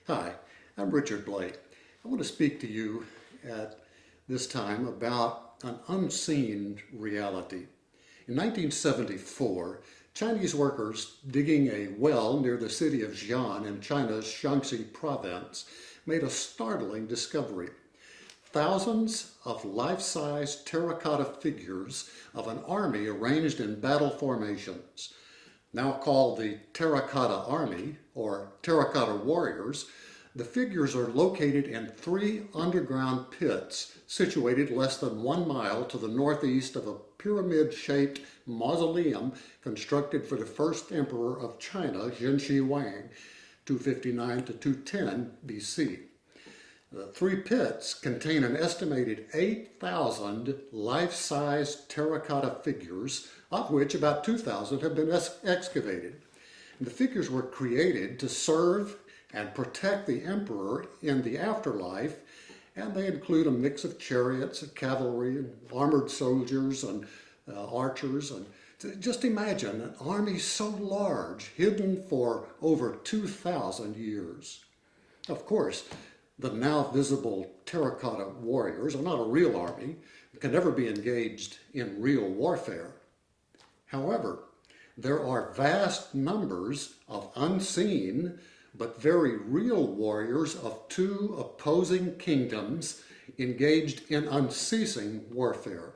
Hi, I'm Richard Blake. I want to speak to you at this time about an unseen reality. In 1974, Chinese workers digging a well near the city of Xi'an in China's Shaanxi province made a startling discovery. Thousands of life-size terracotta figures of an army arranged in battle formations, now called the Terracotta Army or Terracotta Warriors. The figures are located in 3 underground pits situated less than 1 mile to the northeast of a pyramid-shaped mausoleum constructed for the first emperor of China, Qin Shi Huang, 259 to 210 BC. The 3 pits contain an estimated 8,000 life-size terracotta figures, of which about 2,000 have been excavated. And the figures were created to serve and protect the emperor in the afterlife, and they include a mix of chariots and cavalry and armored soldiers and archers. And just imagine an army so large, hidden for over 2,000 years. Of course, the now visible terracotta warriors are not a real army, can never be engaged in real warfare. However, there are vast numbers of unseen but very real warriors of 2 opposing kingdoms engaged in unceasing warfare.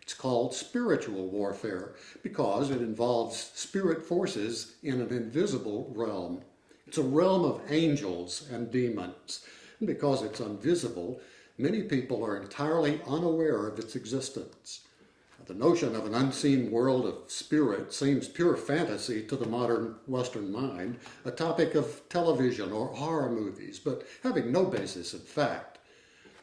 It's called spiritual warfare because it involves spirit forces in an invisible realm. It's a realm of angels and demons. And because it's invisible, many people are entirely unaware of its existence. The notion of an unseen world of spirit seems pure fantasy to the modern Western mind, a topic of television or horror movies, but having no basis in fact.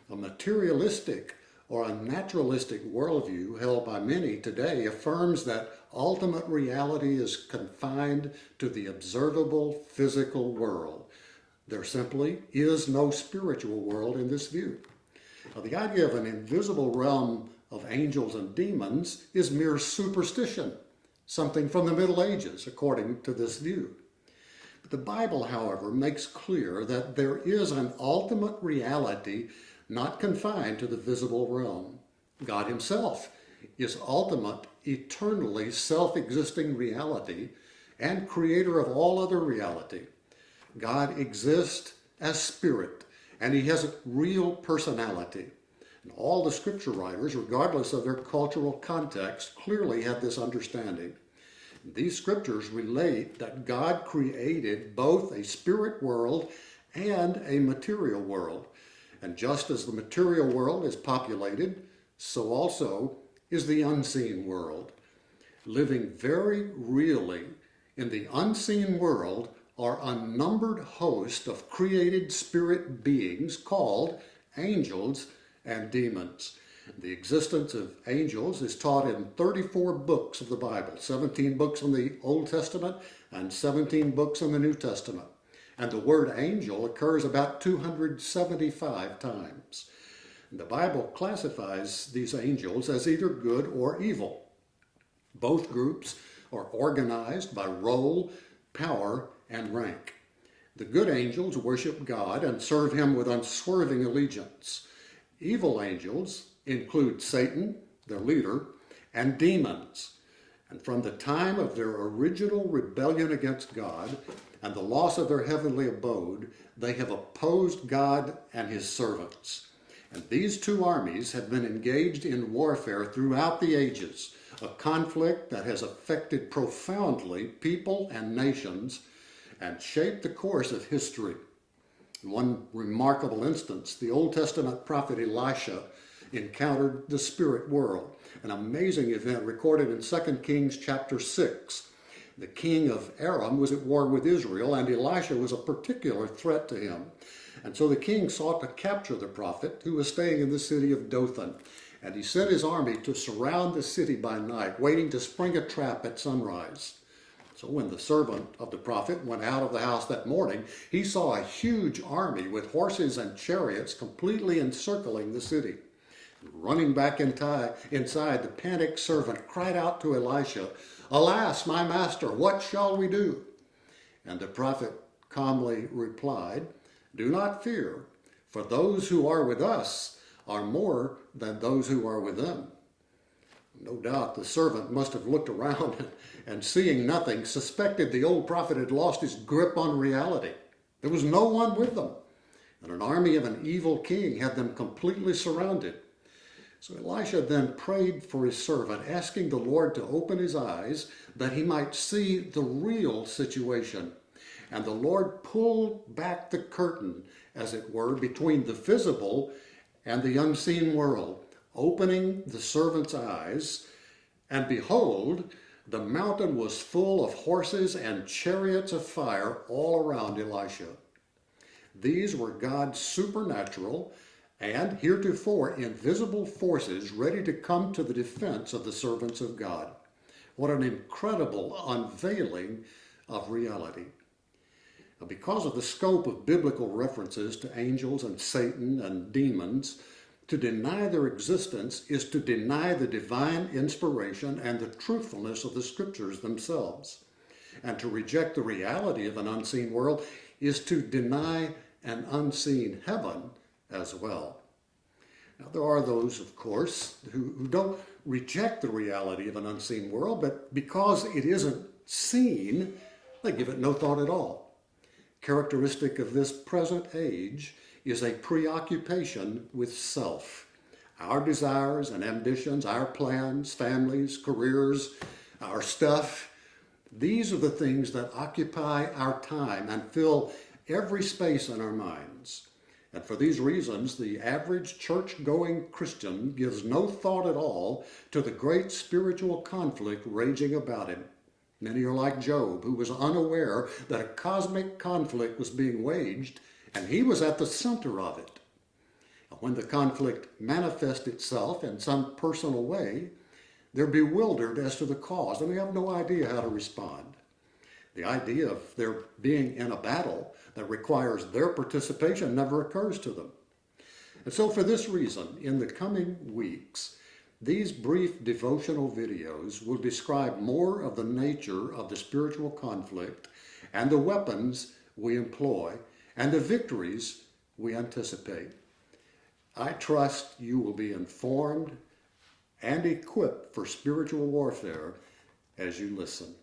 A materialistic or a naturalistic worldview held by many today affirms that ultimate reality is confined to the observable physical world. There simply is no spiritual world in this view. Now, the idea of an invisible realm of angels and demons is mere superstition, something from the Middle Ages, according to this view. But the Bible, however, makes clear that there is an ultimate reality not confined to the visible realm. God himself is ultimate, eternally self-existing reality and creator of all other reality. God exists as spirit, and he has a real personality. And all the scripture writers, regardless of their cultural context, clearly have this understanding. These scriptures relate that God created both a spirit world and a material world. And just as the material world is populated, so also is the unseen world. Living very really in the unseen world are a unnumbered host of created spirit beings called angels and demons. The existence of angels is taught in 34 books of the Bible, 17 books in the Old Testament and 17 books in the New Testament. And the word angel occurs about 275 times. The Bible classifies these angels as either good or evil. Both groups are organized by role, power, and rank. The good angels worship God and serve him with unswerving allegiance. Evil angels include Satan, their leader, and demons. And from the time of their original rebellion against God and the loss of their heavenly abode, they have opposed God and his servants. And these 2 armies have been engaged in warfare throughout the ages, a conflict that has affected profoundly people and nations and shaped the course of history. In one remarkable instance, the Old Testament prophet Elisha encountered the spirit world, an amazing event recorded in 2 Kings chapter 6. The king of Aram was at war with Israel, and Elisha was a particular threat to him. And so the king sought to capture the prophet, who was staying in the city of Dothan. And he sent his army to surround the city by night, waiting to spring a trap at sunrise. So when the servant of the prophet went out of the house that morning, he saw a huge army with horses and chariots completely encircling the city. Running back inside, the panicked servant cried out to Elisha, "Alas, my master, what shall we do?" And the prophet calmly replied, Do not fear, for those who are with us are more than those who are with them." No doubt the servant must have looked around and seeing nothing, suspected the old prophet had lost his grip on reality. There was no one with them, and an army of an evil king had them completely surrounded. So Elisha then prayed for his servant, asking the Lord to open his eyes that he might see the real situation. And the Lord pulled back the curtain, as it were, between the visible and the unseen world, opening the servant's eyes. And behold, the mountain was full of horses and chariots of fire all around Elisha. These were God's supernatural and heretofore invisible forces ready to come to the defense of the servants of God. What an incredible unveiling of reality. Now, because of the scope of biblical references to angels and Satan and demons, to deny their existence is to deny the divine inspiration and the truthfulness of the scriptures themselves. And to reject the reality of an unseen world is to deny an unseen heaven as well. Now, there are those, of course, who don't reject the reality of an unseen world, but because it isn't seen, they give it no thought at all. Characteristic of this present age is a preoccupation with self. Our desires and ambitions, our plans, families, careers, our stuff, these are the things that occupy our time and fill every space in our minds. And for these reasons, the average church-going Christian gives no thought at all to the great spiritual conflict raging about him. Many are like Job, who was unaware that a cosmic conflict was being waged, and he was at the center of it. When the conflict manifests itself in some personal way, they're bewildered as to the cause, and they have no idea how to respond. The idea of there being in a battle that requires their participation never occurs to them. And so for this reason, in the coming weeks, these brief devotional videos will describe more of the nature of the spiritual conflict and the weapons we employ and the victories we anticipate. I trust you will be informed and equipped for spiritual warfare as you listen.